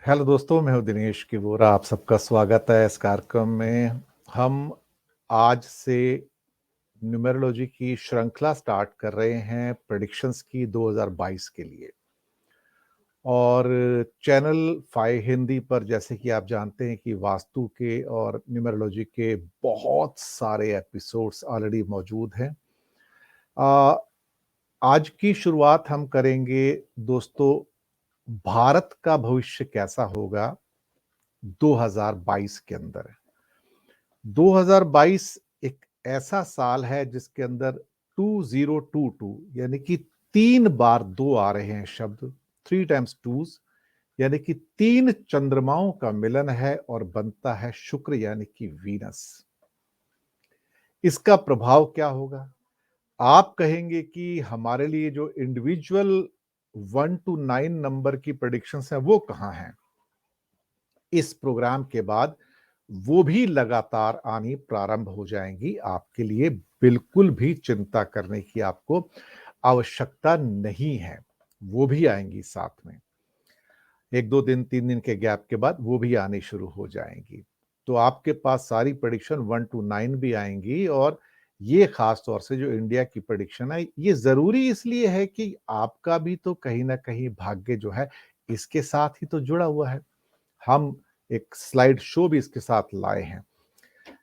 Hello दोस्तों, मैं हूं दिनेश की वोरा। आप सबका स्वागत है इस कार्यक्रम में। हम आज से न्यूमेरोलॉजी की श्रृंखला स्टार्ट कर रहे हैं प्रेडिक्शंस की 2022 के लिए। और चैनल 5 हिंदी पर जैसे कि आप जानते हैं कि वास्तु के और न्यूमेरोलॉजी के बहुत सारे एपिसोड्स ऑलरेडी मौजूद हैं। आ, आज की शुरुआत हम करेंगे दोस्तों, भारत का भविष्य कैसा होगा 2022 के अंदर। 2022 एक ऐसा साल है जिसके अंदर 2022 यानी कि 3 बार 2 आ रहे हैं शब्द, 3 टाइम्स 2, यानी कि 3 चंद्रमाओं का मिलन है और बनता है शुक्र यानी कि वीनस। इसका प्रभाव क्या होगा? आप कहेंगे कि हमारे लिए जो इंडिविजुअल 1 to 9 नंबर की प्रेडिक्शंस है वो कहां हैं? इस प्रोग्राम के बाद वो भी लगातार आनी प्रारंभ हो जाएंगी। आपके लिए बिल्कुल भी चिंता करने की आपको आवश्यकता नहीं है। वो भी आएंगी साथ में। 1-2 दिन 3 दिन के गैप के बाद वो भी आनी शुरू हो जाएंगी। तो आपके पास सारी प्रेडिक्शन 1 to 9 भी आएंगी। और ये खास तौर से जो इंडिया की प्रेडिक्शन है, ये जरूरी इसलिए है कि आपका भी तो कहीं ना कहीं भाग्य जो है इसके साथ ही तो जुड़ा हुआ है। हम एक स्लाइड शो भी इसके साथ लाए हैं।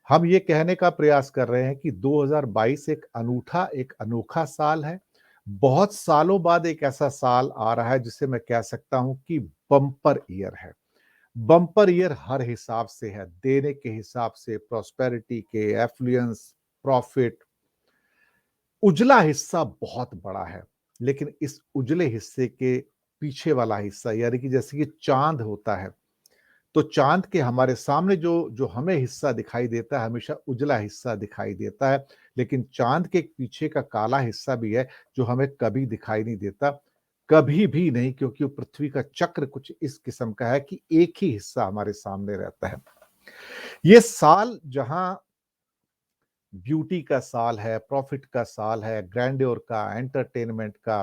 हम ये कहने का प्रयास कर रहे हैं कि 2022 एक अनूठा, एक अनोखा साल है। बहुत सालों बाद एक ऐसा साल आ रहा है जिसे मैं कह सकता हूं कि बम्पर ईयर है। बम्पर ईयर हर हिसाब से है, देने के हिसाब से, प्रॉस्पेरिटी के, एफ्लुएंस, प्रॉफिट। उजला हिस्सा बहुत बड़ा है, लेकिन इस उजले हिस्से के पीछे वाला हिस्सा यानी कि जैसे कि चांद होता है, तो चांद के हमारे सामने जो जो हमें हिस्सा दिखाई देता है हमेशा उजला हिस्सा दिखाई देता है। लेकिन चांद के पीछे का काला हिस्सा भी है जो हमें कभी दिखाई नहीं देता, कभी भी नहीं, क्योंकि पृथ्वी का चक्र कुछ इस किस्म का है कि एक ही हिस्सा हमारे सामने रहता है। ये साल जहां ब्यूटी का साल है, प्रॉफिट का साल है, ग्रैंड्योर का, एंटरटेनमेंट का,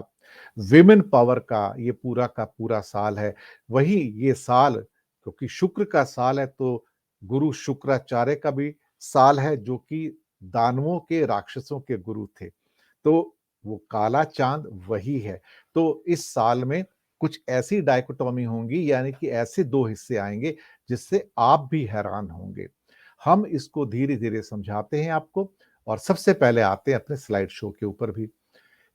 विमेन पावर का, ये पूरा का पूरा साल है। वही ये साल, क्योंकि शुक्र का साल है, तो गुरु शुक्राचार्य का भी साल है, जो कि दानवों के, राक्षसों के गुरु थे। तो वो काला चांद वही है। तो इस साल में कुछ ऐसी डायकोटोमी होंगी, यानी कि ऐसे दो हिस्से आएंगे जिससे आप भी हैरान होंगे। हम इसको धीरे धीरे समझाते हैं आपको। और सबसे पहले आते हैं अपने स्लाइड शो के ऊपर भी।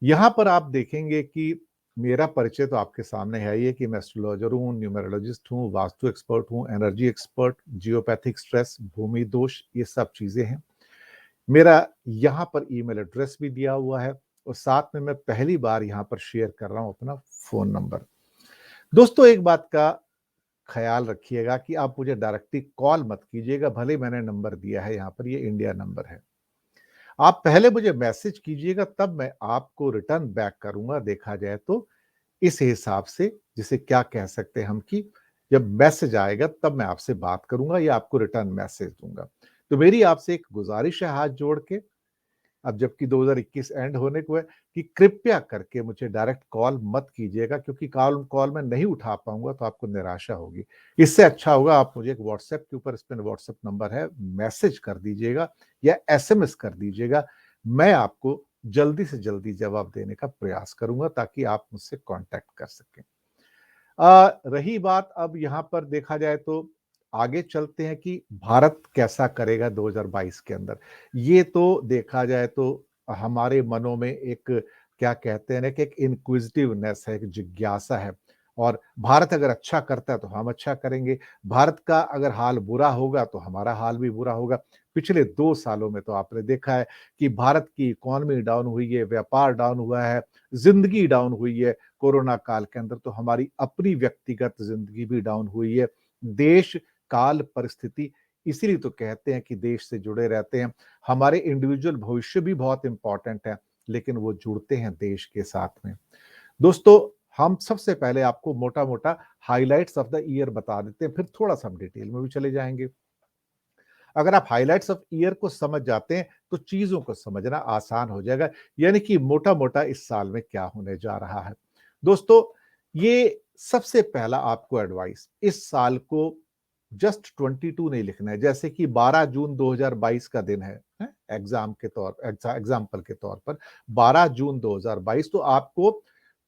यहां पर आप देखेंगे कि मेरा परिचय तो आपके सामने है ही है कि मैं एस्ट्रोलॉजर हूँ, न्यूमेरोलॉजिस्ट हूँ, वास्तु एक्सपर्ट हूँ, एनर्जी एक्सपर्ट, जियोपैथिक स्ट्रेस, भूमि दोष, ये सब चीजें हैं। मेरा यहाँ पर ईमेल एड्रेस भी दिया हुआ है और साथ में मैं पहली बार यहाँ पर शेयर कर रहा हूँ अपना फोन नंबर। दोस्तों, एक बात का ख्याल रखिएगा कि आप मुझे डायरेक्टली कॉल मत कीजिएगा, भले मैंने नंबर दिया है यहाँ पर, ये इंडिया नंबर है। आप पहले मुझे मैसेज कीजिएगा, तब मैं आपको रिटर्न बैक करूंगा। देखा जाए तो इस हिसाब से, जिसे क्या कह सकते हैं हम, कि जब मैसेज आएगा तब मैं आपसे बात करूंगा या आपको रिटर्न मैसेज दूंगा। तो मेरी आपसे एक गुजारिश है हाथ जोड़ के, अब जबकि 2021 एंड होने को है, कि कृपया करके मुझे डायरेक्ट कॉल मत कीजिएगा, क्योंकि कॉल कॉल मैं नहीं उठा पाऊंगा तो आपको निराशा होगी। इससे अच्छा होगा आप मुझे एक व्हाट्सएप के ऊपर, इस पर व्हाट्सएप नंबर है, मैसेज कर दीजिएगा या एसएमएस कर दीजिएगा। मैं आपको जल्दी से जल्दी जवाब देने का प्रयास करूंगा ताकि आप मुझसे कांटेक्ट कर सकें। रही बात, अब यहाँ पर देखा जाए तो आगे चलते हैं कि भारत कैसा करेगा 2022 के अंदर। ये तो देखा जाए तो हमारे मनों में एक, क्या कहते हैं ना, कि एक इनक्विजिटिवनेस है, एक जिज्ञासा है। और भारत अगर अच्छा करता है तो हम अच्छा करेंगे, भारत का अगर हाल बुरा होगा तो हमारा हाल भी बुरा होगा। पिछले 2 सालों में तो आपने देखा है कि भारत की इकोनॉमी डाउन हुई है, व्यापार डाउन हुआ है, जिंदगी डाउन हुई है। कोरोना काल के अंदर तो हमारी अपनी व्यक्तिगत जिंदगी भी डाउन हुई है। देश, काल, परिस्थिति, इसीलिए तो कहते हैं कि देश से जुड़े रहते हैं। हमारे इंडिविजुअल भविष्य भी बहुत इंपॉर्टेंट है, लेकिन वो जुड़ते हैं देश के साथ में। दोस्तों, हम सबसे पहले आपको मोटा मोटा हाइलाइट्स ऑफ द ईयर बता देते हैं, फिर थोड़ा सा हम डिटेल में भी चले जाएंगे। अगर आप हाइलाइट्स ऑफ ईयर को समझ जाते हैं तो चीजों को समझना आसान हो जाएगा, यानी कि मोटा मोटा इस साल में क्या होने जा रहा है। दोस्तों, ये सबसे पहला आपको एडवाइस, इस साल को जस्ट 22 नहीं लिखना है। जैसे कि 12 जून 2022 का दिन है, एग्जाम्पल के तौर पर 12 जून 2022, तो आपको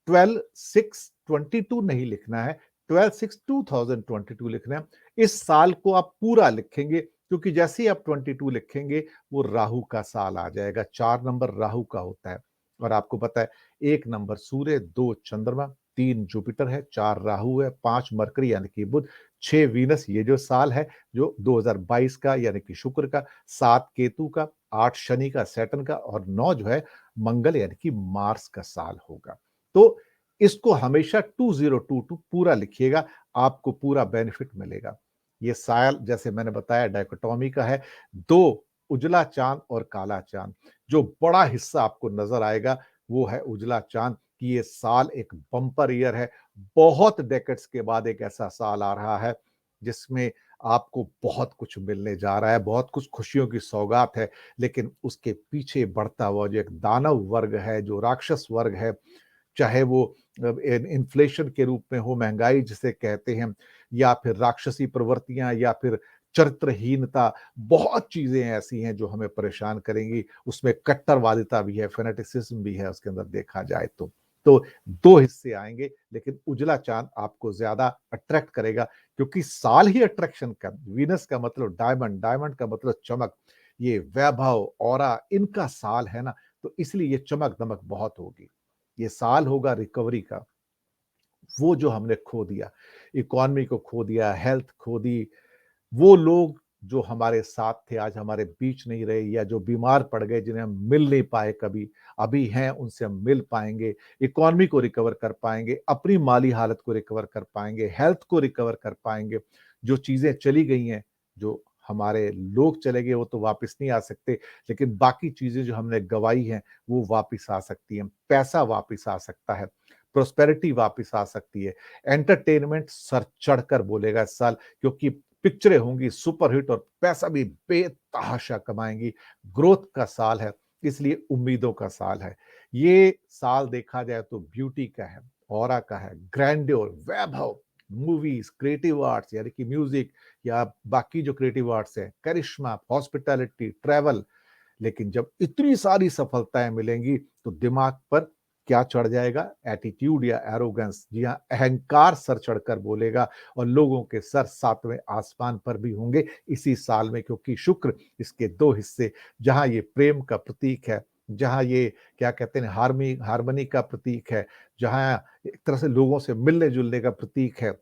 12/6/22 नहीं लिखना है, 12/6/2022 लिखना है। इस साल को आप पूरा लिखेंगे, क्योंकि जैसे ही आप 22 लिखेंगे वो राहु का साल आ जाएगा। 4 नंबर राहु का होता है, और आपको पता है 1 नंबर सूर्य, 2 चंद्रमा, 3 जुपिटर है, 4 राहु है, 5 मरकरी यानी कि बुध, 6 वीनस, ये जो साल है जो 2022 का यानी कि शुक्र का, 7 केतु का, 8 शनि का, सैटर्न का, और 9 जो है मंगल यानी कि मार्स का साल होगा। तो इसको हमेशा 2022 पूरा लिखिएगा, आपको पूरा बेनिफिट मिलेगा। ये साल जैसे मैंने बताया डायकोटॉमी का है, 2 उजला चांद और काला चांद। जो बड़ा हिस्सा आपको नजर आएगा वो है उजला चांद, कि ये साल एक बम्पर ईयर है। बहुत डेकेड्स के बाद एक ऐसा साल आ रहा है जिसमें आपको बहुत कुछ मिलने जा रहा है, बहुत कुछ खुशियों की सौगात है। लेकिन उसके पीछे बढ़ता हुआ जो एक दानव वर्ग है, जो राक्षस वर्ग है, चाहे वो इन्फ्लेशन के रूप में हो, महंगाई जिसे कहते हैं, या फिर राक्षसी प्रवृत्तियां, या फिर चरित्रहीनता, बहुत चीजें ऐसी हैं जो हमें परेशान करेंगी। उसमें कट्टरवादिता भी है, फेनेटिसिज्म भी है उसके अंदर देखा जाए तो 2 हिस्से आएंगे, लेकिन उजला चांद आपको ज्यादा अट्रैक्ट करेगा, क्योंकि साल ही अट्रैक्शन का, वीनस का मतलब डायमंड, डायमंड का मतलब चमक, ये वैभव, ऑरा, इनका साल है ना, तो इसलिए ये चमक दमक बहुत होगी। ये साल होगा रिकवरी का। वो जो हमने खो दिया, इकोनॉमी को खो दिया, हेल्थ खो दी, वो लोग जो हमारे साथ थे आज हमारे बीच नहीं रहे, या जो बीमार पड़ गए जिन्हें हम मिल नहीं पाए कभी, अभी हैं उनसे हम मिल पाएंगे, इकोनॉमी को रिकवर कर पाएंगे, अपनी माली हालत को रिकवर कर पाएंगे, हेल्थ को रिकवर कर पाएंगे। जो चीजें चली गई हैं, जो हमारे लोग चले गए वो तो वापस नहीं आ सकते, लेकिन बाकी चीजें जो हमने गवाई हैं वो वापस आ सकती हैं। पैसा वापस आ सकता है, प्रोस्पेरिटी वापस आ सकती है, एंटरटेनमेंट सर चढ़कर बोलेगा इस साल, क्योंकि पिक्चरें होंगी सुपरहिट और पैसा भी बेतहाशा कमाएंगी। ग्रोथ का साल है, इसलिए उम्मीदों का साल है। ये साल देखा जाए तो ब्यूटी का है, ऑरा का है, ग्रैंड्योर, वैभव, मूवीज, क्रिएटिव आर्ट्स यानी कि म्यूजिक, या बाकी जो क्रिएटिव आर्ट्स है, करिश्मा, हॉस्पिटैलिटी, ट्रैवल। लेकिन जब इतनी सारी सफलताएं मिलेंगी तो दिमाग पर क्या चढ़ जाएगा? एटीट्यूड या एरोगेंस, जी हाँ, अहंकार सर चढ़कर बोलेगा, और लोगों के सर सातवें आसमान पर भी होंगे इसी साल में, क्योंकि शुक्र इसके 2 हिस्से, जहां ये प्रेम का प्रतीक है, जहां ये क्या कहते हैं हार्मनी का प्रतीक है, जहां एक तरह से लोगों से मिलने जुलने का प्रतीक है,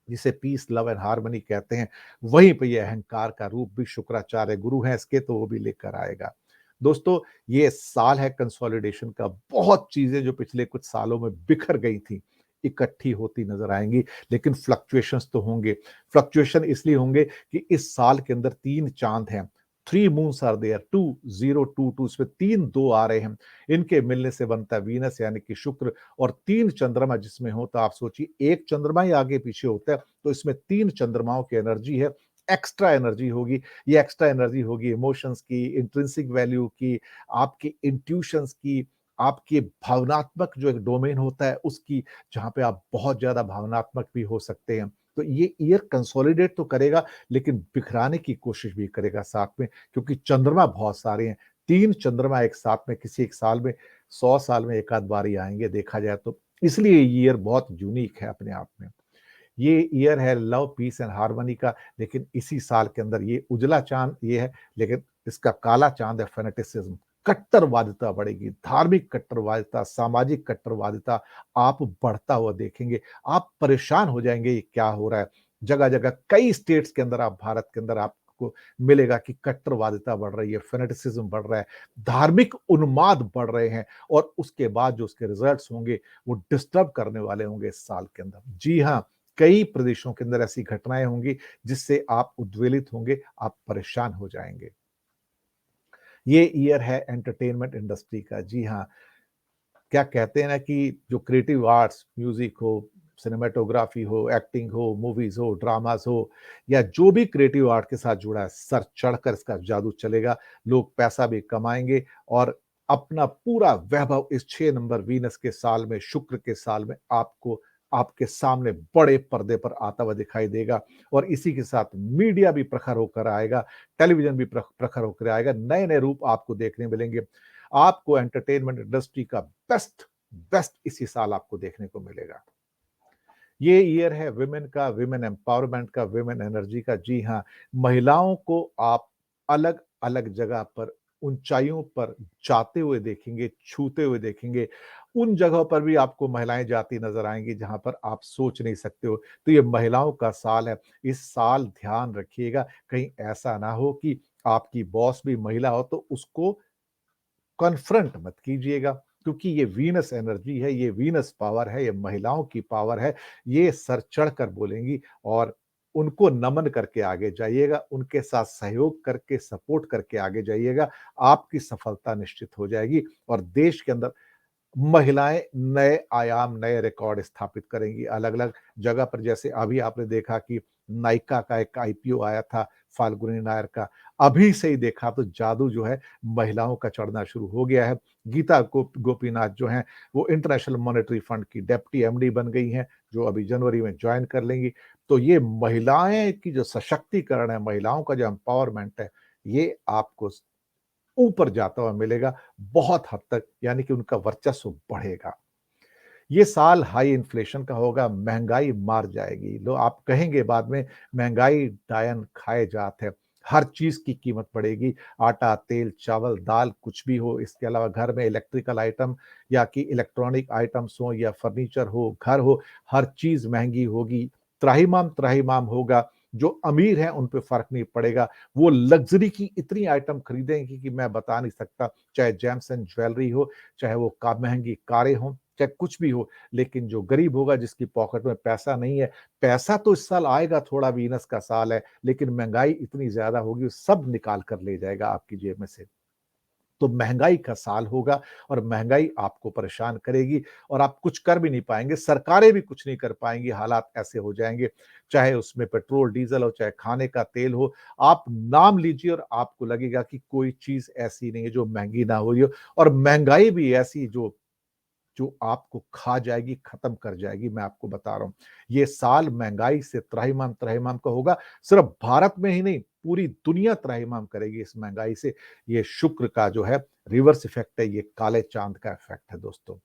जिसे पीस, लव एंड हार्मनी कहते हैं, वहीं पे ये अहंकार का रूप भी शुक्राचार्य गुरु हैं इसके, तो वो भी लेकर आएगा। दोस्तों, ये साल है कंसोलिडेशन का। बहुत चीजें जो पिछले कुछ सालों में बिखर गई थी, इकट्ठी होती नजर आएंगी, लेकिन फ्लक्चुएशंस तो होंगे। फ्लक्चुएशन इसलिए होंगे कि इस साल के अंदर 3 चांद हैं, 3 मून्स आर देयर, 2022, इसमें 3 2 आ रहे हैं। इनके मिलने से बनता है वीनस यानी कि शुक्र, और 3 चंद्रमा जिसमें हो, तो आप सोचिए एक चंद्रमा ही आगे पीछे होता है, तो इसमें 3 चंद्रमाओं की एनर्जी है। एक्स्ट्रा एनर्जी होगी, ये एक्स्ट्रा एनर्जी होगी इमोशंस की, इंट्रिंसिक वैल्यू की, आपकी इंट्यूशंस की, आपके भावनात्मक जो एक डोमेन होता है उसकी, जहां पे आप बहुत ज्यादा भावनात्मक भी हो सकते हैं। तो ये ईयर कंसोलिडेट तो करेगा, लेकिन बिखराने की कोशिश भी करेगा साथ में, क्योंकि चंद्रमा बहुत सारे हैं। 3 चंद्रमा एक साथ में किसी एक साल में, 100 साल में एक आध बार ही आएंगे देखा जाए तो, इसलिए ये ईयर बहुत यूनिक है अपने आप में। ये ईयर है लव, पीस एंड हार्मनी का, लेकिन इसी साल के अंदर ये उजला चांद ये है, लेकिन इसका काला चांद है फेनेटिसिज्म। कट्टरवादिता बढ़ेगी, धार्मिक कट्टरवादिता, सामाजिक कट्टरवादिता, आप बढ़ता हुआ देखेंगे। आप परेशान हो जाएंगे ये क्या हो रहा है। जगह जगह कई स्टेट्स के अंदर, आप भारत के अंदर आपको मिलेगा कि कट्टरवादिता बढ़ रही है, फेनेटिसिज्म बढ़ रहा है, धार्मिक उन्माद बढ़ रहे हैं, और उसके बाद जो उसके रिजल्ट्स होंगे वो डिस्टर्ब करने वाले होंगे इस साल के अंदर। जी हाँ, कई प्रदेशों के अंदर ऐसी घटनाएं होंगी जिससे आप उद्वेलित होंगे, आप परेशान हो जाएंगे। ये ईयर है एंटरटेनमेंट इंडस्ट्री का। जी हाँ, क्या कहते हैं ना कि जो क्रिएटिव आर्ट्स, म्यूजिक हो, सिनेमेटोग्राफी हो, एक्टिंग हो, मूवीज हो, ड्रामास हो, या जो भी क्रिएटिव आर्ट के साथ जुड़ा है, सर चढ़कर इसका जादू चलेगा। लोग पैसा भी कमाएंगे, और अपना पूरा वैभव इस 6 नंबर वीनस के साल में, शुक्र के साल में आपको आपके सामने बड़े पर्दे पर आता हुआ दिखाई देगा और इसी के साथ मीडिया भी प्रखर होकर आएगा, टेलीविज़न भी प्रखर होकर आएगा, नए-नए रूप आपको देखने मिलेंगे। आपको एंटरटेनमेंट इंडस्ट्री का बेस्ट बेस्ट इसी साल आपको देखने को मिलेगा। ये ईयर है विमेन का, विमेन एम्पावरमेंट का, विमेन एनर्जी का। जी हाँ, महिलाओं को आप अलग-अलग जगह पर, ऊँचाइयों पर जाते हुए देखेंगे, छूते हुए देखेंगे। उन जगहों पर भी आपको महिलाएँ जाती नज़र आएँगी जहाँ पर आप सोच नहीं सकते हो। तो ये महिलाओं का साल है। इस साल ध्यान रखिएगा, कहीं ऐसा ना हो कि आपकी बॉस भी महिला हो तो उसको कॉन्फ्रंट मत कीजिएगा, क्योंकि ये वीनस एनर्जी है, ये वीनस पावर है, ये महिलाओं की पावर है। ये सर चढ़कर बोलेंगी और उनको नमन करके आगे जाइएगा, उनके साथ सहयोग करके, सपोर्ट करके आगे जाइएगा। आपकी सफलता निश्चित हो जाएगी और देश के अंदर महिलाएँ नए आयाम, नए रिकॉर्ड स्थापित करेंगी अलग-अलग जगह पर। जैसे अभी आपने देखा कि नायका का एक आईपीओ आया था, फाल्गुनी नायर का। अभी से ही देखा तो जादू जो है महिलाओं का चढ़ना शुरू हो गया है। गीता गोपीनाथ जो हैं, वो इंटरनेशनल मॉनेटरी फंड की डिप्टी एमडी बन गई हैं, जो अभी जनवरी में जॉइन कर लेंगी। तो ये महिलाएँ की जो सशक्तिकरण है, महिलाओं का जो एम्पावरमेंट है, ये आपको ऊपर जाता हुआ मिलेगा बहुत हद तक, यानी कि उनका वर्चस्व बढ़ेगा। ये साल हाई इन्फ्लेशन का होगा, महँगाई मार जाएगी। लो आप कहेंगे बाद में महँगाई डायन खाए जात है। हर चीज़ की कीमत बढ़ेगी, आटा, तेल, चावल, दाल कुछ भी हो, इसके अलावा घर में इलेक्ट्रिकल आइटम या कि इलेक्ट्रॉनिक आइटम्स हों या फर्नीचर हो, घर हो, हर चीज़ महँगी होगी। त्राहिमाम होगा। जो अमीर हैं उन पे फ़र्क नहीं पड़ेगा। वो लग्ज़री की इतनी आइटम खरीदेंगे कि मैं बता नहीं सकता। चाहे जेम्स एंड ज्वेलरी हो, चाहे वो का महँगी कारें हों, चाहे कुछ भी हो। लेकिन जो गरीब होगा जिसकी पॉकेट में पैसा नहीं है, पैसा तो इस साल आएगा, थोड़ा वीनस का साल है, लेकिन महँगाई इतनी ज़्यादा होगी, वो सब निकाल कर ले जाएगा आपकी जेब में से। तो महँगाई का साल होगा और महँगाई आपको परेशान करेगी और आप कुछ कर भी नहीं पाएँगे, सरकारें भी कुछ नहीं कर पाएँगी, हालात ऐसे हो जाएँगे। चाहे उसमें पेट्रोल, डीज़ल हो, चाहे खाने का तेल हो, आप नाम लीजिए और आपको लगेगा कि कोई चीज़ ऐसी नहीं है जो महँगी ना हुई हो और महँगाई भी ऐसी जो जो आपको खा जाएगी, खत्म कर जाएगी, मैं आपको बता रहा हूँ। ये साल महँगाई से त्राहिमाम का होगा, सिर्फ़ भारत में ही नहीं, पूरी दुनिया त्राहिमाम करेगी इस महँगाई से। ये शुक्र का जो है रिवर्स इफ़ेक्ट है, ये काले चाँद का इफ़ेक्ट है दोस्तों।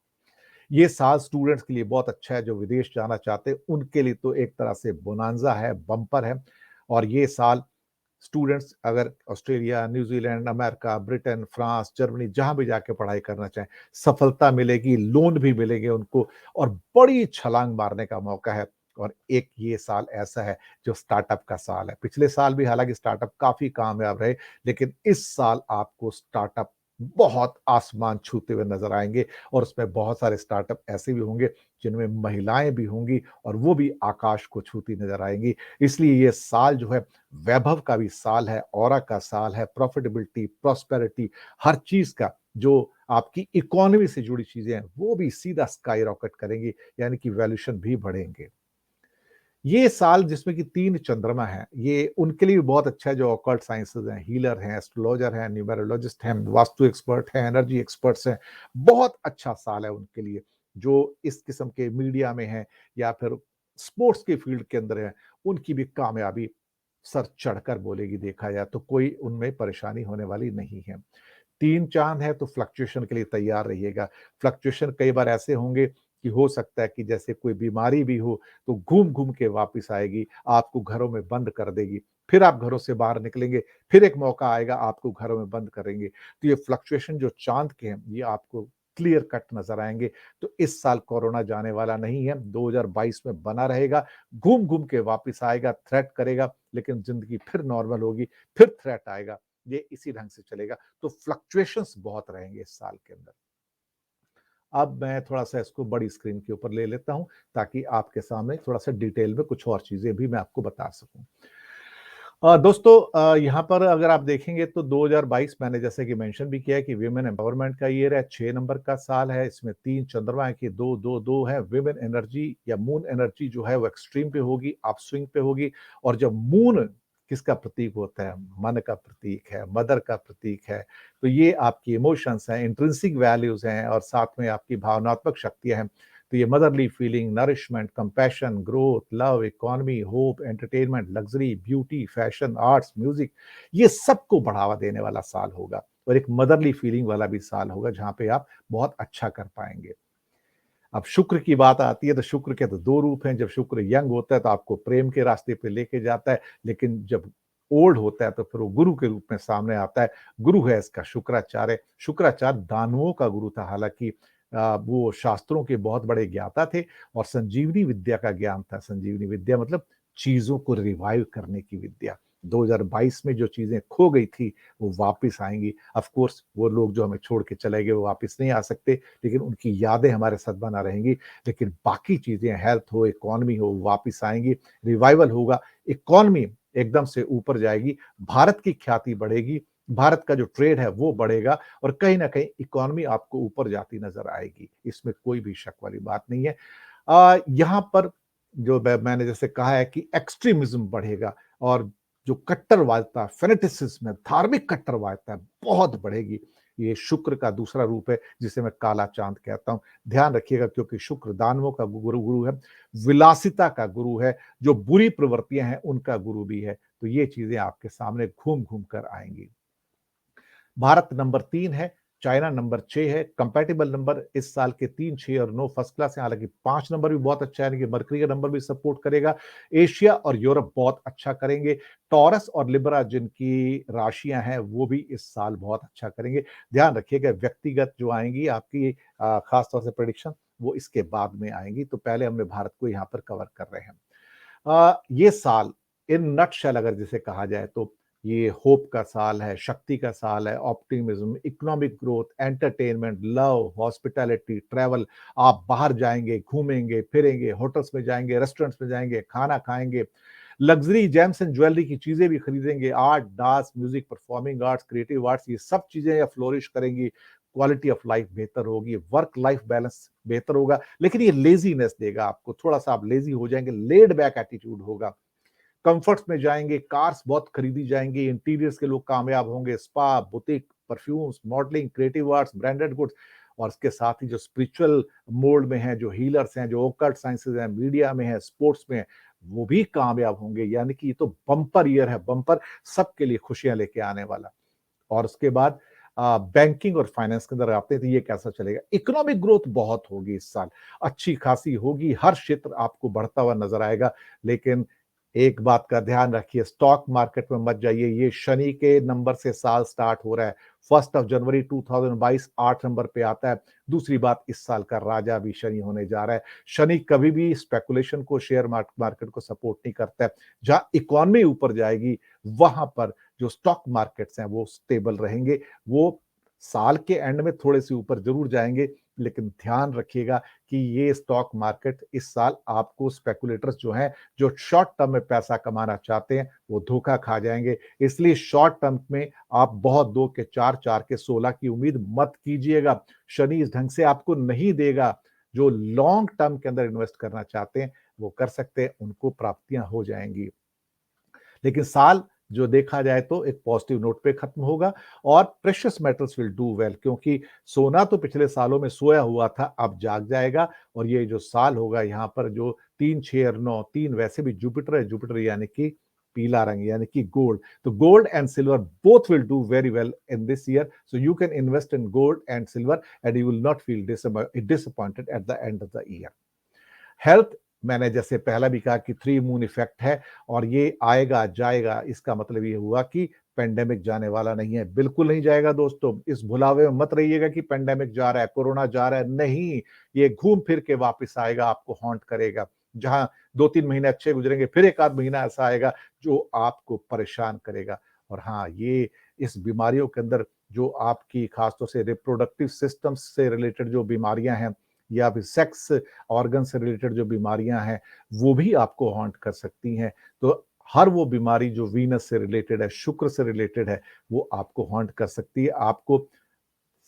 ये साल स्टूडेंट्स के लिए बहुत अच्छा है, जो विदेश जाना चाहते हैं, उनके लिए तो एक तरह से बोनांज़ा है, बम्पर है और ये साल स्टूडेंट्स अगर Australia, New Zealand, America, Britain, France, Germany जहाँ भी जाके पढ़ाई करना चाहें, सफलता मिलेगी, लोन भी मिलेंगे उनको और बड़ी छलांग मारने का मौका है। और एक ये साल ऐसा है जो स्टार्टअप का साल है। पिछले साल भी हालाँकि स्टार्टअप काफ़ी कामयाब रहे, लेकिन इस साल आपको स्टार्टअप बहुत आसमान छूते हुए नज़र आएँगे और उसमें बहुत सारे स्टार्टअप ऐसे भी होंगे, जिनमें महिलाएँ भी होंगी और वो भी आकाश को छूती नज़र आएँगी। इसलिए ये साल जो है वैभव का भी साल है, ऑरा का साल है, प्रॉफिटेबिलिटी, प्रॉस्पेरिटी हर चीज़ का जो आपकी इकोनॉमी से जुड़ी चीज़ें हैं, वो भी सीधा स्काई रॉकेट करेंगी, यानी कि वैल्यूएशन भी बढ़ेंगे। ये साल जिसमें कि 3 चंद्रमा हैं, ये उनके लिए भी बहुत अच्छा है जो ऑकल्ट साइंसेज़ हैं, हीलर हैं, एस्ट्रोलॉजर हैं, न्यूमेरोलॉजिस्ट हैं, वास्तु एक्सपर्ट हैं, एनर्जी एक्सपर्ट्स हैं। बहुत अच्छा साल है उनके लिए, जो इस किस्म के मीडिया में हैं या फिर स्पोर्ट्स के फील्ड के अंदर हैं, उनकी भी कामयाबी सर चढ़कर बोलेगी देखा जाए तो कोई उनमें परेशानी होने वाली नहीं है। 3 चाँद है तो फ्लक्चुएशन के लिए तैयार रहिएगा। फ्लक्चुएशन कई बार ऐसे होंगे कि हो सकता है कि जैसे कोई बीमारी भी हो, तो घूम-घूम के वापस आएगी, आपको घरों में बंद कर देगी। फिर आप घरों से बाहर निकलेंगे, फिर एक मौका आएगा, आपको घरों में बंद करेंगे। तो ये फ्लक्चुएशन जो चाँद के हैं, ये आपको क्लियर कट नज़र आएँगे। तो इस साल कोरोना जाने वाला नहीं है, 2022 में बना रहेगा, घूम-घूम के वापस आएगा, थ्रेट करेगा, लेकिन ज़िंदगी फिर नॉर्मल होगी, फिर थ्रेट आएगा। ये इसी ढंग से चलेगा। तो फ्लक्चुएशंस बहुत रहेंगे इस साल के अंदर। अब मैं थोड़ा-सा इसको बड़ी स्क्रीन के ऊपर ले लेता हूँ, ताकि आपके सामने थोड़ा-सा डिटेल में कुछ और चीज़ें भी मैं आपको बता सकूँ। दोस्तों यहाँ पर अगर आप देखेंगे तो 2022 मैंने जैसे कि मेंशन भी किया है कि वुमेन एम्पावरमेंट का ईयर है, 6 नंबर का साल है, इसमें 3 चंद्रमा है कि 2, 2, 2 है। वुमेन एनर्जी या मून एनर्जी जो है वो एक्सट्रीम पे होगी, अपस्विंग पे होगी और जब मून किसका प्रतीक होता है? मन का प्रतीक है, मदर का प्रतीक है। तो ये आपकी इमोशंस हैं, इंट्रिंसिक वैल्यूज़ हैं और साथ में आपकी भावनात्मक शक्तियाँ हैं। तो ये motherly feeling, nourishment, compassion, growth, love, economy, hope, entertainment, luxury, beauty, fashion, arts, music, ये सबको बढ़ावा देने वाला साल होगा और एक मदरली फीलिंग वाला भी साल होगा जहां पे आप बहुत अच्छा कर पाएंगे। अब शुक्र की बात आती है तो शुक्र के तो दो रूप हैं। जब शुक्र यंग होता है तो आपको प्रेम के रास्ते पे लेके जाता है, लेकिन जब ओल्ड होता है तो फिर वो गुरु के रूप में सामने आता है। गुरु है इसका शुक्राचार्य। शुक्राचार्य दानवों का गुरु था। हालांकि वो शास्त्रों के बहुत बड़े ज्ञाता थे और संजीवनी विद्या का ज्ञान था। संजीवनी विद्या मतलब चीजों को रिवाइव करने की विद्या। 2022 में जो चीजें खो गई थी वो वापस आएंगी। ऑफ कोर्स वो लोग जो हमें छोड़ के चले गए वो वापस नहीं आ सकते, लेकिन उनकी यादें हमारे साथ बना रहेंगी। लेकिन बाकी चीजें, हेल्थ हो, इकोनॉमी हो, वापस आएंगी। रिवाइवल होगा, इकोनॉमी एकदम से ऊपर जाएगी, भारत की ख्याति बढ़ेगी, भारत का जो ट्रेड है वो बढ़ेगा और कहीं ना कहीं इकोनॉमी आपको ऊपर जाती नजर आएगी। इसमें कोई भी शक वाली बात नहीं है। यहाँ पर जो मैंने जैसे कहा है कि एक्सट्रीमिज्म बढ़ेगा और जो कट्टरवादिता, फेनेटिसिज्म है, धार्मिक कट्टरवादिता है, बहुत बढ़ेगी। ये शुक्र का दूसरा रूप है जिसे मैं काला चांद कहता हूं। ध्यान रखिएगा क्योंकि शुक्र दानवों का गुरु है, विलासिता का गुरु है, जो बुरी प्रवृत्तियां हैं उनका गुरु भी है। तो ये चीजें आपके सामने घूम घूम कर आएंगी। भारत नंबर 3 है, चाइना नंबर 6 है। कंपैटिबल नंबर इस साल के 3, 6 और 9 फर्स्ट क्लास है। हालांकि 5 नंबर भी बहुत अच्छा है, यानी कि मरकरी का नंबर भी सपोर्ट करेगा। एशिया और यूरोप बहुत अच्छा करेंगे। टॉरस और लिब्रा जिनकी राशियां हैं वो भी इस साल बहुत अच्छा करेंगे। ध्यान रखिएगा व्यक्तिगत जो आएंगी आपकी खास तौर से प्रेडिक्शन वो इसके बाद में आएंगी। तो पहले हमने भारत को यहाँ पर कवर कर रहे हैं। ये साल इन नटशेल अगर जिसे कहा जाए तो ये होप का साल है, शक्ति का साल है, optimism, economic growth, entertainment, love, hospitality, travel. आप बाहर जाएंगे, घूमेंगे फिरेंगे, होटल्स में जाएंगे, रेस्टोरेंट्स में जाएंगे, खाना खाएंगे, लग्जरी जेम्स एंड ज्वेलरी की चीजें भी खरीदेंगे। Art, dance, music, performing arts, creative arts, ये सब चीजें फ्लोरिश करेंगी। क्वालिटी ऑफ लाइफ बेहतर होगी, वर्क लाइफ बैलेंस बेहतर होगा, लेकिन ये लेजीनेस देगा आपको। थोड़ा सा आप लेजी हो जाएंगे, लेड बैक एटीट्यूड होगा। कंफर्ट्स में जाएंगे, कार्स बहुत खरीदी जाएंगी, इंटीरियर्स के लोग कामयाब होंगे, spa, boutique, perfumes, modelling, creative arts, branded goods और इसके साथ ही जो स्पिरिचुअल मोड में है, जो हीलर्स हैं, जो ओकल्ट साइंसेज हैं, मीडिया में है, स्पोर्ट्स में है, वो भी कामयाब होंगे। यानी कि ये तो बम्पर ईयर है, बम्पर, सबके लिए खुशियां लेके आने वाला। और उसके बाद बैंकिंग और फाइनेंस के अंदर आते हैं तो ये कैसा चलेगा। इकोनॉमिक ग्रोथ बहुत होगी इस साल, अच्छी खासी होगी, हर क्षेत्र आपको बढ़ता हुआ नजर आएगा। लेकिन एक बात का ध्यान रखिए, स्टॉक मार्केट में मत जाइए। ये शनि के नंबर से साल स्टार्ट हो रहा है। 1 जनवरी 2022 8 नंबर पे आता है। दूसरी बात, इस साल का राजा भी शनि होने जा रहा है। शनि कभी भी स्पेकुलेशन को, शेयर मार्केट को सपोर्ट नहीं करता है। जहां इकोनॉमी ऊपर जाएगी वहां पर जो स्टॉक मार्केट्स हैं वो स्टेबल रहेंगे। वो साल के एंड में थोड़े से ऊपर जरूर जाएंगे, लेकिन ध्यान रखिएगा कि ये स्टॉक मार्केट इस साल आपको, स्पेकुलेटर्स जो हैं, जो शॉर्ट टर्म में पैसा कमाना चाहते हैं, वो धोखा खा जाएंगे। इसलिए शॉर्ट टर्म में आप बहुत 2 के 4, 4 के 16 की उम्मीद मत कीजिएगा। शनि इस ढंग से आपको नहीं देगा। जो लॉन्ग टर्म के अंदर इन्वेस्ट करना चाहते हैं वो कर सकते हैं, उनको प्राप्तियां हो जाएंगी। लेकिन साल जो देखा जाए तो एक पॉजिटिव नोट पे खत्म होगा और precious metals will do well, क्योंकि सोना तो पिछले सालों में सोया हुआ था, अब जाग जाएगा। और ये जो साल होगा यहाँ पर जो 3, 6 और 9, 3 वैसे भी जुपिटर है, जुपिटर यानी कि पीला रंग यानी कि गोल्ड। तो gold and silver both will do very well in this year, so you can invest in gold and silver and you will not feel disappointed at the end of the year. Health, मैंने जैसे पहला भी कहा कि 3 moon effect है और ये आएगा जाएगा। इसका मतलब ये हुआ कि पेंडेमिक जाने वाला नहीं है, बिल्कुल नहीं जाएगा दोस्तों। इस भुलावे में मत रहिएगा कि पेंडेमिक जा रहा है, कोरोना जा रहा है, नहीं। ये घूम फिर के वापस आएगा, आपको हॉन्ट करेगा। जहां 2-3 महीने अच्छे गुजरेंगे, फिर एक आध महीना ऐसा आएगा जो आपको परेशान करेगा। और हाँ, ये इस बीमारियों के अंदर जो आपकी खासतौर से रिप्रोडक्टिव सिस्टम से रिलेटेड जो बीमारियां हैं या फिर सेक्स ऑर्गन से रिलेटेड जो बीमारियां हैं वो भी आपको हॉन्ट कर सकती हैं। तो हर वो बीमारी जो वीनस से रिलेटेड है, शुक्र से रिलेटेड है, वो आपको हॉन्ट कर सकती है। आपको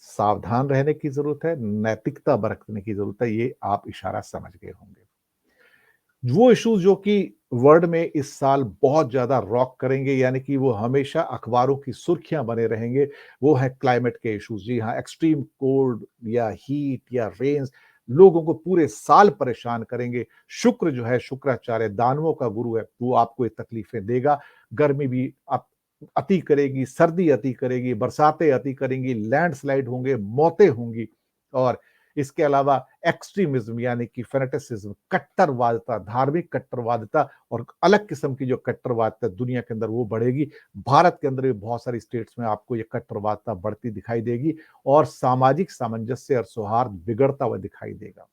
सावधान रहने की जरूरत है, नैतिकता बरतने की जरूरत है। ये आप इशारा समझ गए होंगे। वो इश्यूज जो कि वर्ल्ड में इस साल बहुत ज्यादा रॉक करेंगे, यानी कि वो हमेशा अखबारों की सुर्खियां बने रहेंगे, वो है क्लाइमेट के इश्यूज। जी हाँ, एक्सट्रीम कोल्ड या हीट या रेन्स, लोगों को पूरे साल परेशान करेंगे। शुक्र जो है, शुक्राचार्य दानवों का गुरु है, वो आपको ये तकलीफें देगा। गर्मी भी आप अति करेगी, सर्दी अति करेगी, बरसातें अति करेंगी, लैंडस्लाइड होंगे, मौतें होंगी। और इसके अलावा एक्सट्रीमिज्म यानी कि फैनेटिसिज्म, कट्टरवादिता, धार्मिक कट्टरवादिता और अलग किस्म की जो कट्टरवादिता दुनिया के अंदर वो बढ़ेगी। भारत के अंदर भी बहुत सारी स्टेट्स में आपको ये कट्टरवादिता बढ़ती दिखाई देगी और सामाजिक सामंजस्य और सौहार्द बिगड़ता हुआ दिखाई देगा।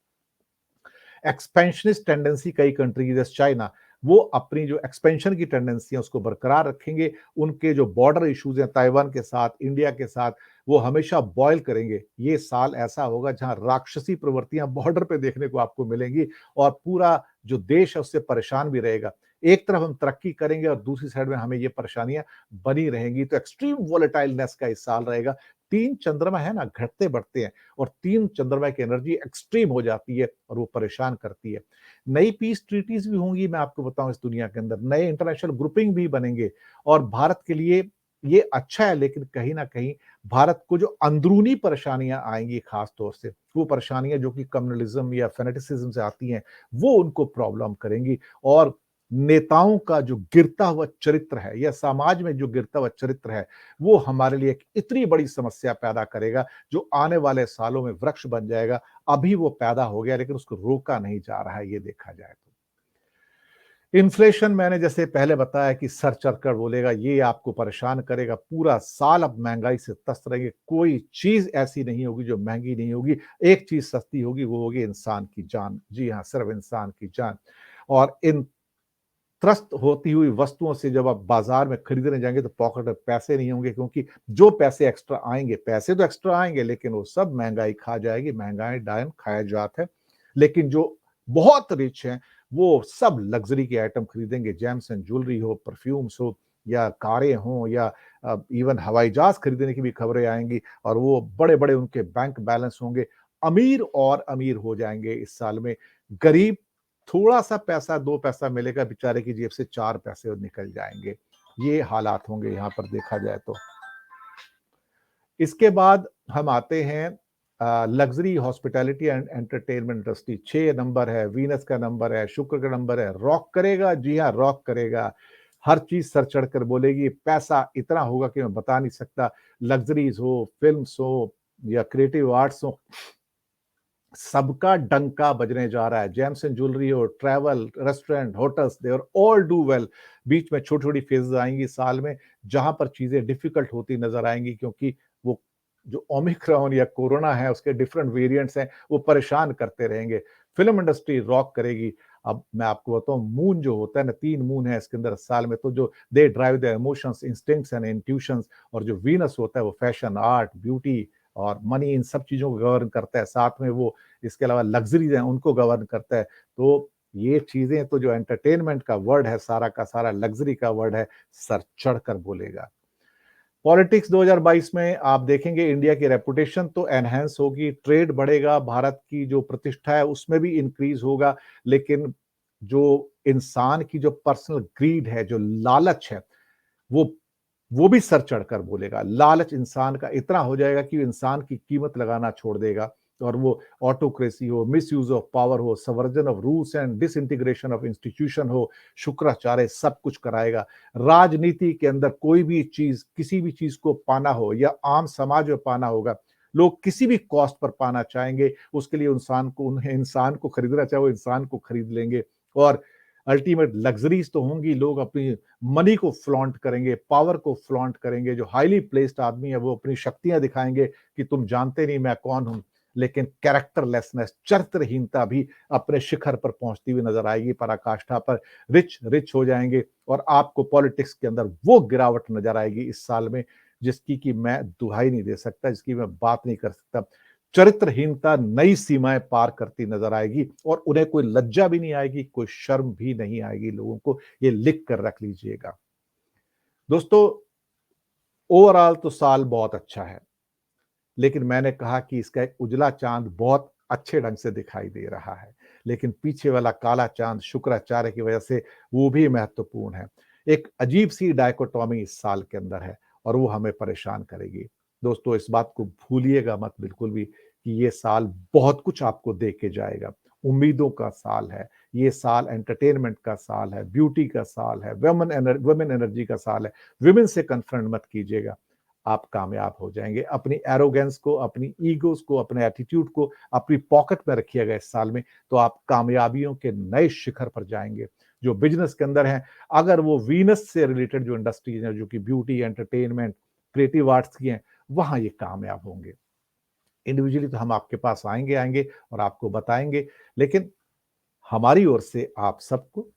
एक्सपेंशनिस्ट टेंडेंसी कई कंट्री जैसे चाइना, वो अपनी जो एक्सपेंशन की टेंडेंसी है उसको बरकरार रखेंगे। उनके जो बॉर्डर इश्यूज हैं ताइवान के साथ, इंडिया के साथ, वो हमेशा बॉयल करेंगे। ये साल ऐसा होगा जहां राक्षसी प्रवृत्तियां बॉर्डर पे देखने को आपको मिलेंगी और पूरा जो देश है उससे परेशान भी रहेगा। एक तरफ हम तरक्की करेंगे और दूसरी साइड में हमें ये परेशानियां बनी रहेंगी। तो एक्सट्रीम वोलेटाइलनेस का इस साल रहेगा। 3 चंद्रमा है ना, घटते बढ़ते हैं और 3 चंद्रमा की एनर्जी एक्सट्रीम हो जाती है और वो परेशान करती है। नई पीस ट्रीटीज भी होंगी, मैं आपको बताऊं इस दुनिया के अंदर नए इंटरनेशनल ग्रुपिंग भी बनेंगे और भारत के लिए ये अच्छा है। लेकिन कहीं ना कहीं भारत को जो अंदरूनी परेशानियां आएंगी, खास तौर से वो परेशानियां जो कि कम्युनलिज्म या फेनेटिसिज्म से आती हैं, वो उनको प्रॉब्लम करेंगी। और नेताओं का जो गिरता हुआ चरित्र है या समाज में जो गिरता हुआ चरित्र है, वो हमारे लिए एक इतनी बड़ी समस्या पैदा करेगा जो आने वाले सालों में वृक्ष बन जाएगा। अभी वो पैदा हो गया लेकिन उसको रोका नहीं जा रहा है, ये देखा जाए तो। इन्फ्लेशन मैंने जैसे पहले बताया कि सर चढ़कर बोलेगा, ये आपको परेशान करेगा। पूरा साल आप महंगाई से त्रस्त रहेंगे। कोई चीज ऐसी नहीं होगी जो महंगी नहीं होगी। एक चीज सस्ती होगी, वो होगी इंसान की जान। जी हाँ, सिर्फ इंसान की जान। और इन त्रस्त होती हुई वस्तुओं से जब आप बाजार में खरीदने जाएंगे तो पॉकेट में पैसे नहीं होंगे, क्योंकि जो पैसे एक्स्ट्रा आएंगे, पैसे तो एक्स्ट्रा आएंगे लेकिन वो सब महंगाई खा जाएगी। महंगाई डायन खाया जात है। लेकिन जो बहुत रिच हैं वो सब लग्जरी के आइटम खरीदेंगे। जेम्स एंड ज्वेलरी हो, परफ्यूम्स हो या कारें हों या इवन हवाई जहाज खरीदने की भी खबरें आएंगी और वो बड़े बड़े उनके बैंक बैलेंस होंगे। अमीर और अमीर हो जाएंगे इस साल में। गरीब थोड़ा-सा पैसा 2 पैसा मिलेगा, बेचारे की जेब से 4 पैसे और निकल जाएँगे। ये हालात होंगे यहाँ पर देखा जाए तो। इसके बाद हम आते हैं luxury hospitality and entertainment industry. 6 number है, वीनस का नंबर है, शुक्र का नंबर है। रॉक करेगा, जी हाँ, रॉक करेगा। हर चीज़ सर चढ़कर बोलेगी, पैसा इतना होगा कि मैं बता नहीं सकता। लग्ज़रीज़ हो, फ़िल्म्स हो या क्रिएटिव आर्ट्स हो, सबका डंका बजने जा रहा है। जेम्स एंड ज्वेलरी हो, travel, restaurant, hotels, they are all do well. बीच में छोटी-छोटी फेजेज़ आएँगी साल में, जहाँ पर चीज़ें डिफ़िकल्ट होती नज़र आएँगी, क्योंकि वो जो ओमिक्रॉन या कोरोना है, उसके डिफरेंट वेरिएंट्स हैं, वो परेशान करते रहेंगे। फ़िल्म इंडस्ट्री रॉक करेगी। अब मैं आपको बताऊँ, मून जो होता है ना, 3 मून है इसके अंदर साल में, तो जो they drive the emotions, instincts and intuitions. और जो वीनस होता है वो फैशन, आर्ट, ब्यूटी और मनी, इन सब चीज़ों को गवर्न करता है। साथ में वो इसके अलावा लग्ज़रीज़ हैं, उनको गवर्न करता है। तो ये चीज़ें तो जो एंटरटेनमेंट का वर्ड है, सारा का सारा लग्ज़री का वर्ड है, सर चढ़कर बोलेगा। पॉलिटिक्स 2022 में आप देखेंगे इंडिया की रेपुटेशन तो एनहांस होगी, ट्रेड बढ़ेगा, भारत की जो प्रतिष्ठा है उसमें भी इंक्रीज़ होगा। लेकिन जो इंसान की जो पर्सनल ग्रीड है, जो लालच है, वो वो भी सर चढ़कर बोलेगा। लालच इंसान का इतना हो जाएगा कि इंसान की कीमत लगाना छोड़ देगा। और वो ऑटोक्रेसी हो, मिसयूज ऑफ पावर हो, subversion of rules and disintegration of institution हो, शुक्राचार्य सब कुछ कराएगा। राजनीति के अंदर कोई भी चीज, किसी भी चीज को पाना हो या आम समाज में पाना होगा, लोग किसी भी कॉस्ट पर पाना चाहेंगे। उसके लिए इंसान को, उन्हें इंसान को खरीदना चाहे वो इंसान को खरीद लेंगे। और अल्टीमेट लग्जरीज तो होंगी, लोग अपनी मनी को फ्लॉन्ट करेंगे, पावर को फ्लॉन्ट करेंगे। जो हाईली प्लेस्ड आदमी है वो अपनी शक्तियां दिखाएंगे कि तुम जानते नहीं मैं कौन हूं। लेकिन कैरेक्टरलेसनेस, चरित्रहीनता भी अपने शिखर पर पहुंचती हुई नजर आएगी, पराकाष्ठा पर। रिच रिच हो जाएंगे और आपको पॉलिटिक्स के अंदर वो गिरावट नजर आएगी इस साल में जिसकी कि मैं दुहाई नहीं दे सकता, जिसकी मैं बात नहीं कर सकता। चरित्रहीनता नई सीमाएं पार करती नजर आएगी और उन्हें कोई लज्जा भी नहीं आएगी, कोई शर्म भी नहीं आएगी लोगों को। ये लिख कर रख लीजिएगा दोस्तों। ओवरऑल तो साल बहुत अच्छा है, लेकिन मैंने कहा कि इसका एक उजला चांद बहुत अच्छे ढंग से दिखाई दे रहा है। लेकिन पीछे वाला काला चांद शुक्राचार्य की वजह से वो भी महत्वपूर्ण है। एक अजीब सी डायकोटॉमी इस साल के अंदर है और वो हमें परेशान करेगी। दोस्तों, इस बात को भूलिएगा मत बिल्कुल भी कि ये साल बहुत कुछ आपको दे के जाएगा। उम्मीदों का साल है, ये साल एंटरटेनमेंट का साल है, ब्यूटी का साल है, वुमेन एनर्जी का साल है। वुमेन से कन्फ्रंट मत कीजिएगा, आप कामयाब हो जाएँगे। अपनी एरोगेंस को, अपनी ईगोज़ को, अपने एटीट्यूड को अपनी पॉकेट में रखिएगा इस साल में, तो आप कामयाबियों के नए शिखर पर जाएँगे। जो बिज़नेस के अंदर हैं, अगर वो वीनस से रिलेटेड जो इंडस्ट्रीज़ हैं, जो कि ब्यूटी, एंटरटेनमेंट, क्रिएटिव आर्ट्स की हैं, वहाँ ये कामयाब होंगे। इंडिविजुअली तो हम आपके पास आएँगे और आपको बताएँगे, लेकिन हमारी ओर से आप सबको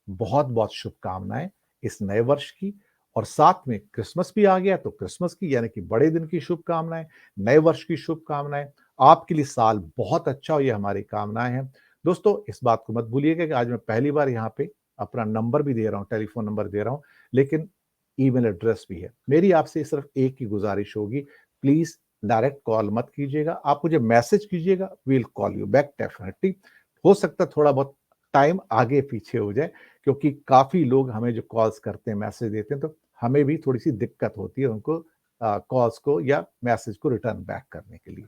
बहुत-बहुत शुभकामनाएँ इस नए वर्ष की, और साथ में क्रिसमस भी आ गया तो क्रिसमस की यानी कि बड़े दिन की शुभकामनाएँ, नए वर्ष की शुभकामनाएँ। आपके लिए साल बहुत अच्छा हो, ये हमारी कामनाएँ हैं। दोस्तों, इस बात को मत भूलिएगा कि आज मैं पहली बार यहाँ पे अपना नंबर भी दे रहा हूँ, टेलीफ़ोन नंबर दे रहा हूँ, लेकिन ईमेल एड्रेस भी है। मेरी आपसे सिर्फ़ एक ही गुज़ारिश होगी, प्लीज़ डायरेक्ट कॉल मत कीजिएगा, आप मुझे मैसेज कीजिएगा, we will call you back definitely. हो सकता है थोड़ा बहुत टाइम आगे-पीछे हो जाए, क्योंकि काफ़ी लोग हमें जो कॉल्स करते हैं, मैसेज देते हैं, तो हमें भी थोड़ी-सी दिक्कत होती है उनको कॉल्स को या मैसेज को रिटर्न बैक करने के लिए।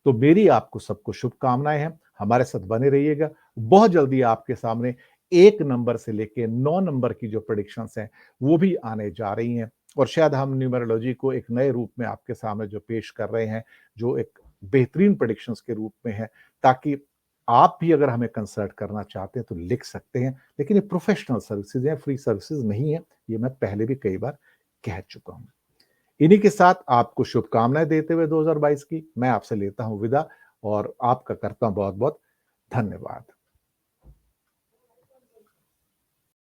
तो मेरी आपको सबको शुभकामनाएँ हैं, हमारे साथ बने रहिएगा। बहुत जल्दी आपके सामने 1 नंबर से लेके 9 नंबर की जो प्रेडिक्शंस हैं, वो भी आने जा रही हैं, और शायद हम न्यूमरोलॉजी को एक नए रूप में आपके सामने जो पेश कर रहे हैं, जो एक बेहतरीन प्रेडिक्शंस के रूप में है, ताकि आप भी अगर हमें कंसल्ट करना चाहते हैं तो लिख सकते हैं। लेकिन ये प्रोफेशनल सर्विसेज़ हैं, फ्री सर्विसेज़ नहीं है, ये मैं पहले भी कई बार कह चुका हूँ। इन्हीं के साथ आपको शुभकामनाएँ देते हुए 2022 की मैं आपसे लेता हूँ विदा, और आपका करता हूँ बहुत-बहुत धन्यवाद।